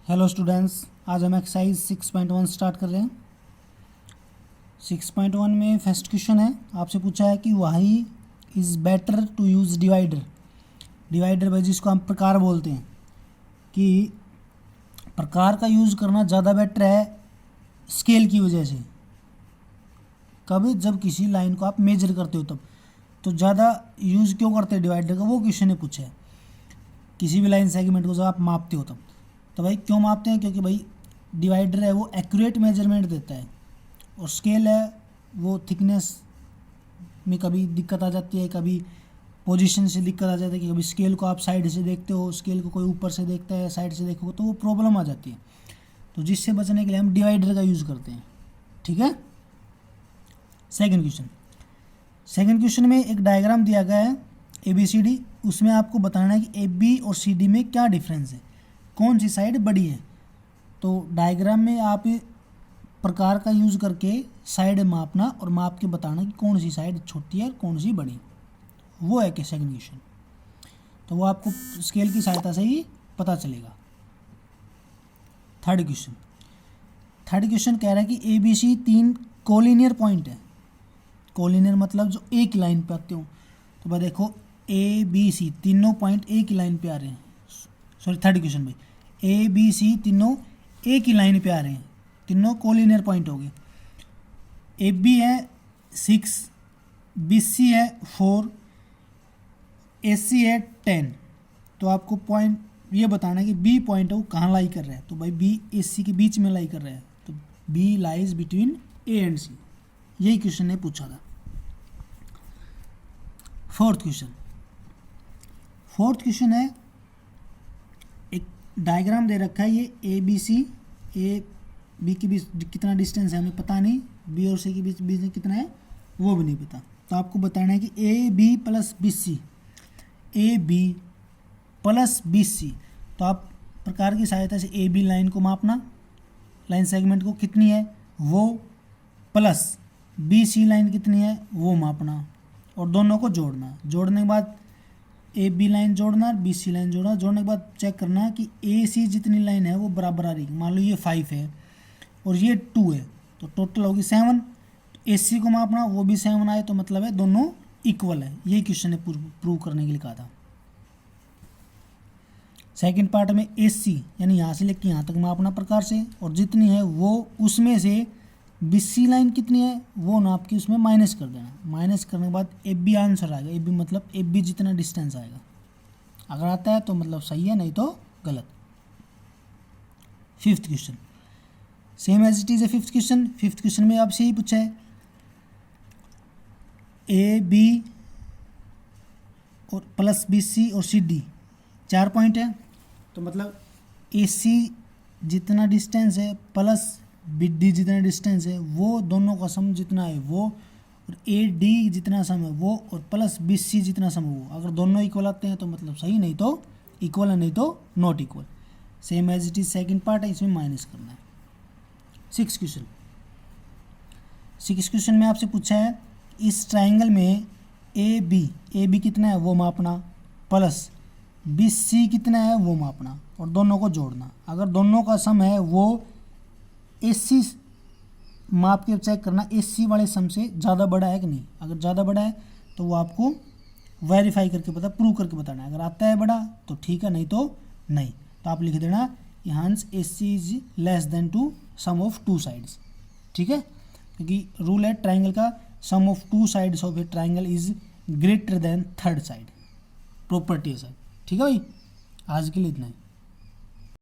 Hello students, आज हम exercise 6.1 start कर रहे हैं। 6.1 में फर्स्ट क्वेश्चन है, आपसे पूछा है कि why is better to use divider. Divider भाई जिसको हम प्रकार बोलते हैं, कि प्रकार का यूज़ करना ज़्यादा बेटर है स्केल की वजह से। कभी जब किसी लाइन को आप मेजर करते हो तब तो ज़्यादा यूज़ क्यों करते हैं डिवाइडर का, वो क्वेश्चन ने पूछा है। किसी भी लाइन सेगमेंट को जब आप मापते हो तब तो भाई क्यों मापते हैं, क्योंकि भाई डिवाइडर है वो एक्यूरेट मेजरमेंट देता है, और स्केल है वो थिकनेस में कभी दिक्कत आ जाती है, कभी पोजीशन से दिक्कत आ जाती है कि कभी स्केल को आप साइड से देखते हो, स्केल को कोई ऊपर से देखता है, साइड से देखोगे तो वो प्रॉब्लम आ जाती है। तो जिससे बचने के लिए हम डिवाइडर का यूज़ करते हैं। ठीक है। सेकेंड क्वेश्चन में एक डायग्राम दिया गया है ABCD, उसमें आपको बताना है कि AB और CD में क्या डिफरेंस है, कौन सी साइड बड़ी है। तो डायग्राम में आप प्रकार का यूज़ करके साइड मापना और माप के बताना कि कौन सी साइड छोटी है और कौन सी बड़ी, वो है कि सेकंड क्वेश्चन। तो वो आपको स्केल की सहायता से ही पता चलेगा। थर्ड क्वेश्चन कह रहा है कि ABC 3 कोलिनियर पॉइंट है। कोलिनियर मतलब जो एक लाइन पे आते हो। तो भाई देखो ABC तीनों पॉइंट एक ही लाइन पे आ रहे हैं। सॉरी, थर्ड क्वेश्चन भाई, ABC तीनों एक ही लाइन पे आ रहे हैं, तीनों कोलिनियर पॉइंट हो गए। AB है 6, BC है 4, AC है 10। तो आपको पॉइंट ये बताना है कि B पॉइंट है वो कहाँ लाई कर रहा है। तो भाई B AC के बीच में लाई कर रहा है, तो B lies between A and C। यही क्वेश्चन ने पूछा था। फोर्थ क्वेश्चन है, एक डायग्राम दे रखा है, ये AB के बीच कितना डिस्टेंस है हमें पता नहीं, B और C के बीच में कितना है वो भी नहीं पता। तो आपको बताना है कि AB प्लस BC। तो आप प्रकार की सहायता से AB लाइन को मापना, लाइन सेगमेंट को कितनी है वो, प्लस BC लाइन कितनी है वो मापना, और दोनों को जोड़ना। जोड़ने के बाद AB लाइन जोड़ना और BC लाइन जोड़ना। जोड़ने के बाद चेक करना कि AC जितनी लाइन है वो बराबर आ रही है। मान लो ये 5 है और ये 2 है, तो टोटल होगी 7। AC को मापना, वो भी 7 आए, तो मतलब है दोनों इक्वल है। यही क्वेश्चन ने प्रूव करने के लिए कहा था। सेकंड पार्ट में AC यानी यहाँ से लेकर यहाँ तक मापना प्रकार से, और जितनी है वो उसमें से BC लाइन कितनी है वो नाप के उसमें माइनस कर देना। माइनस करने के बाद AB आंसर आएगा। AB मतलब AB जितना डिस्टेंस आएगा, अगर आता है तो मतलब सही है, नहीं तो गलत। Fifth question same as it is है। फिफ्थ क्वेश्चन में आपसे यही पूछा है, AB और प्लस BC और CD 4 पॉइंट है। तो मतलब AC जितना डिस्टेंस है प्लस BD जितना डिस्टेंस है वो, दोनों का सम जितना है वो, और AD जितना सम है वो, और प्लस BC जितना सम है वो। अगर दोनों इक्वल आते हैं तो मतलब सही, नहीं तो इक्वल है, नहीं तो not equal. Same as it is second part है, इसमें माइनस करना है। सिक्स क्वेश्चन में आपसे पूछा है, इस ट्राइंगल में AB कितना है वो मापना, प्लस BC कितना है वो मापना, और दोनों को जोड़ना। अगर दोनों का सम है वो AC माप के चेक करना, AC वाले सम से ज़्यादा बड़ा है कि नहीं। अगर ज़्यादा बड़ा है तो वो आपको वेरीफाई करके प्रूव करके बताना है। अगर आता है बड़ा तो ठीक है, नहीं तो नहीं। तो आप लिख देना hence AC is less than to sum of 2 sides. ठीक है, क्योंकि रूल है ट्राइंगल का, sum of 2 sides of a triangle is greater than third side, property है सर। ठीक है भाई, आज के लिए इतना ही।